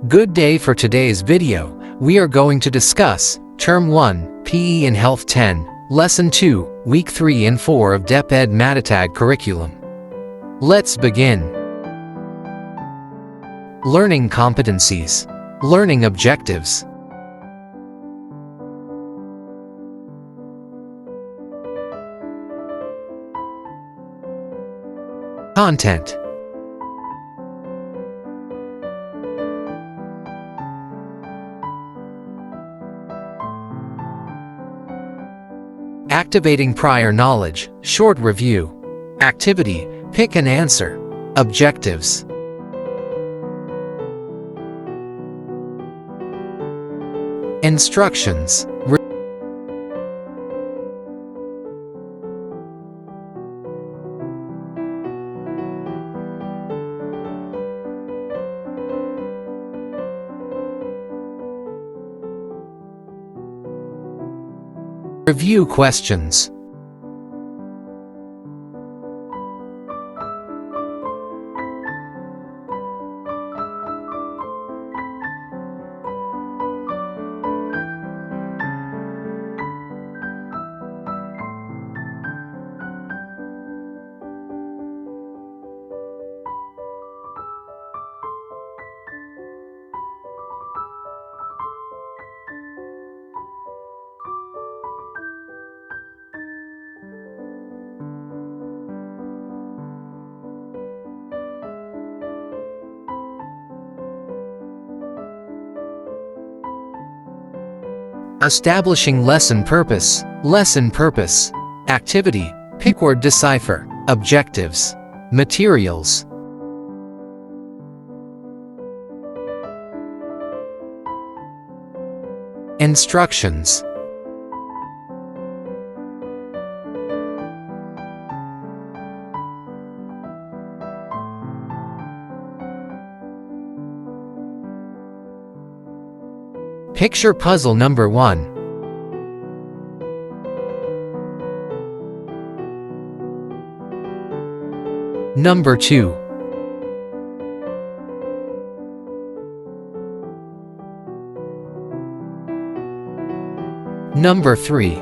Good day. For today's video, we are going to discuss Term 1, PE in Health 10, Lesson 2, Week 3 and 4 of DEPED MATATAG curriculum. Let's begin. Learning competencies. Learning objectives. Content. Activating prior knowledge. Short review. Activity. Pick and answer. Objectives. Instructions. Review questions. Establishing lesson purpose. Lesson purpose. Activity. Pick word, decipher. Objectives. Materials. Instructions. Picture puzzle number 1. Number 2. Number 3.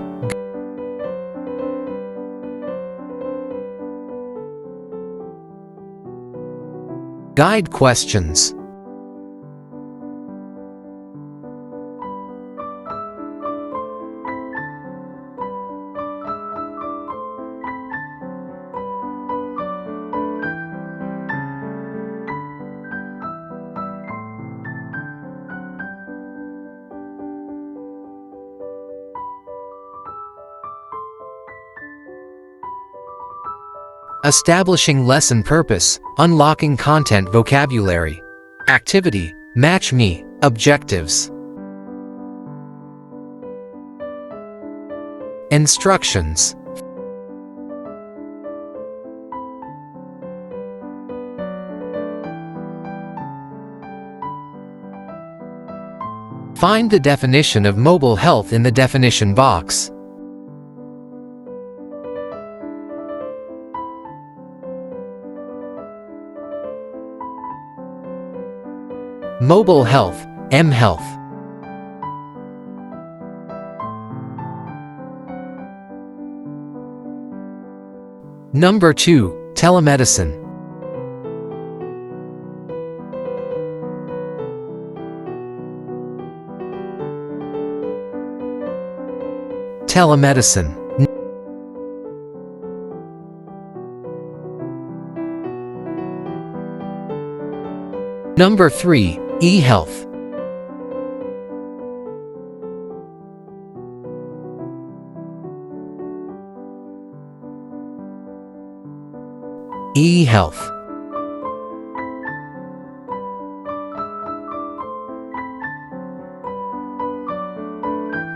Guide questions. Establishing lesson purpose. Unlocking content vocabulary. Activity. Match me. Objectives. Instructions. Find the definition of mobile health in the definition box. Mobile health, M-Health. Number 2, telemedicine. Telemedicine. Number 3, e-health. E-health.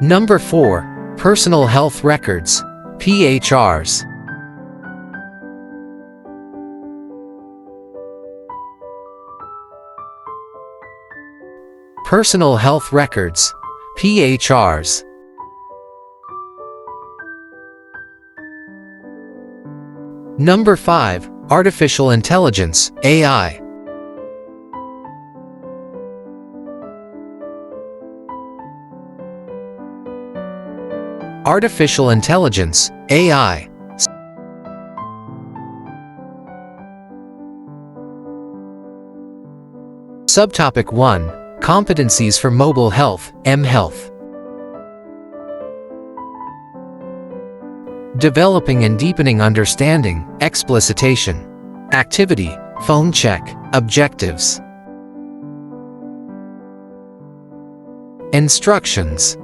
Number 4, personal health records, PHRs. Personal health records, PHRs. Number 5, artificial intelligence, AI. Artificial Intelligence, AI. Subtopic 1. Competencies for Mobile Health, mHealth. Developing and deepening understanding, explicitation. Activity, phone check, objectives. Instructions.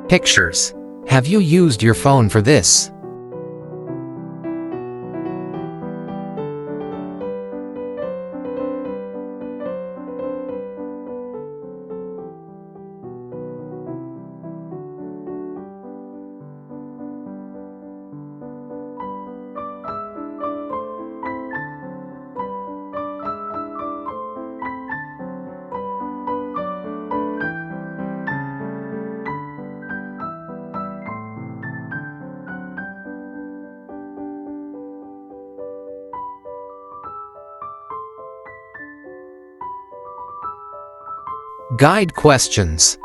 Pictures. Have you used your phone for this? Guide questions.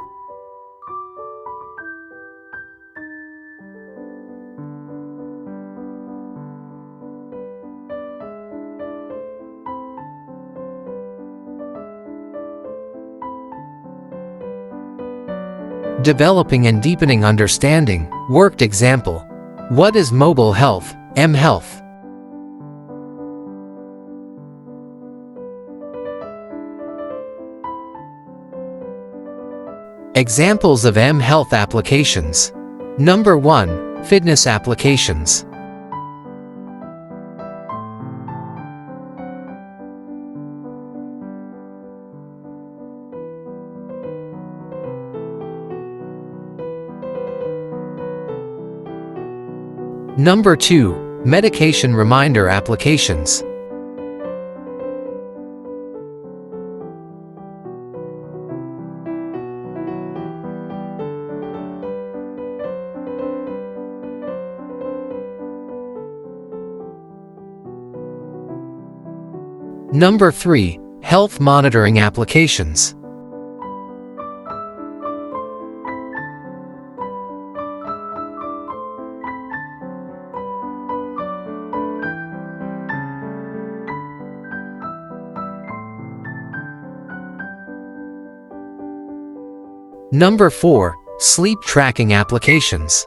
Developing and deepening understanding, worked example. What is mobile health, mHealth? Examples of mHealth applications. Number 1. Fitness applications. Number 2. Medication reminder applications. Number 3. Health monitoring applications. Number 4. Sleep tracking applications.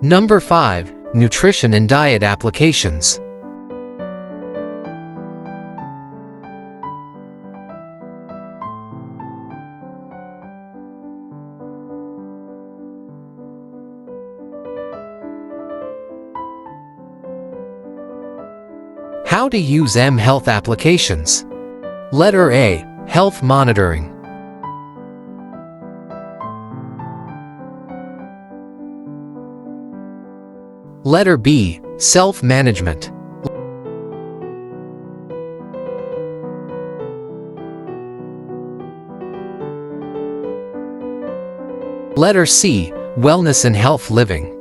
Number 5. Nutrition and diet applications. How to use mHealth applications. Letter A. Health monitoring. Letter B. Self-management. Letter C. Wellness and health living.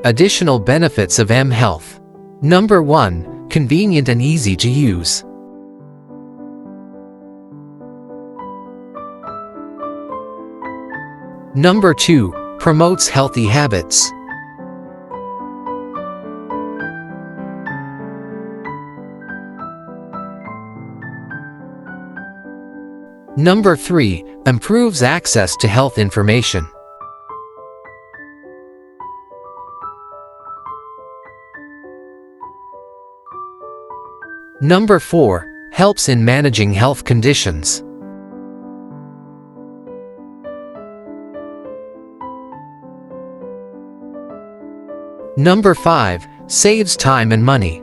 Additional benefits of mHealth. Number 1. Convenient and easy to use. Number 2. Promotes healthy habits. Number 3. Improves access to health information. Number 4. Helps in managing health conditions. Number 5. Saves time and money.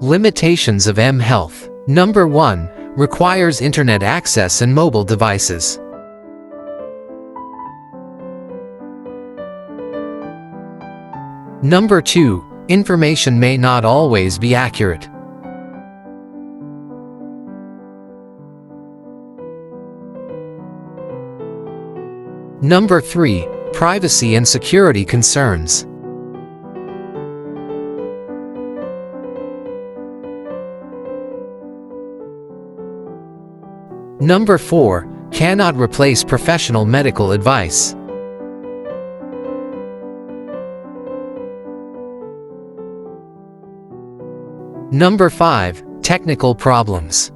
Limitations of mHealth. Number 1. Requires internet access and mobile devices. Number 2. Information may not always be accurate. Number 3. Privacy and security concerns. Number 4. Cannot replace professional medical advice. Number 5. Technical problems.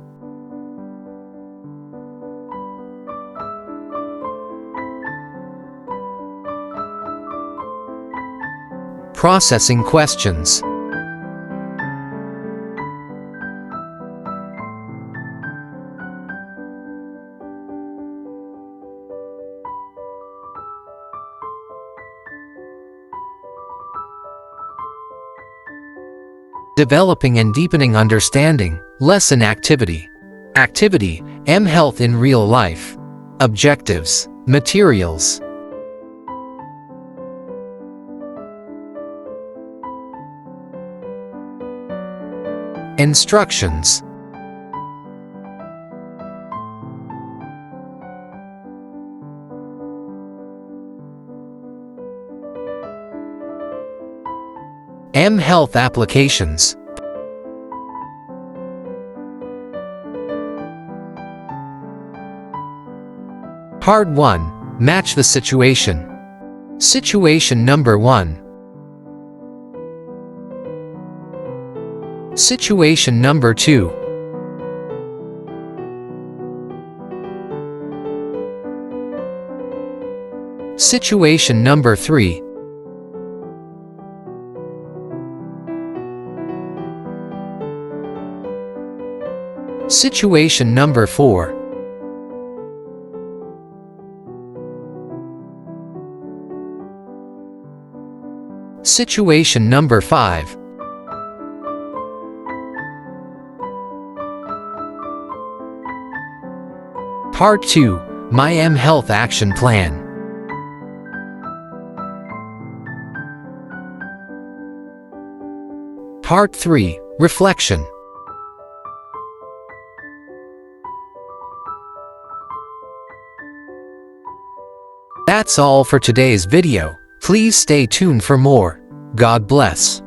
Processing questions. Developing and deepening understanding. Lesson activity. Activity: mHealth in real life. Objectives. Materials. Instructions. mHealth applications. Part 1. Match the situation. Situation number 1. Situation number 2. Situation number 3. Situation number 4. Situation number 5. Part 2. My mHealth Action Plan. Part 3. Reflection. That's all for today's video. Please stay tuned for more. God bless.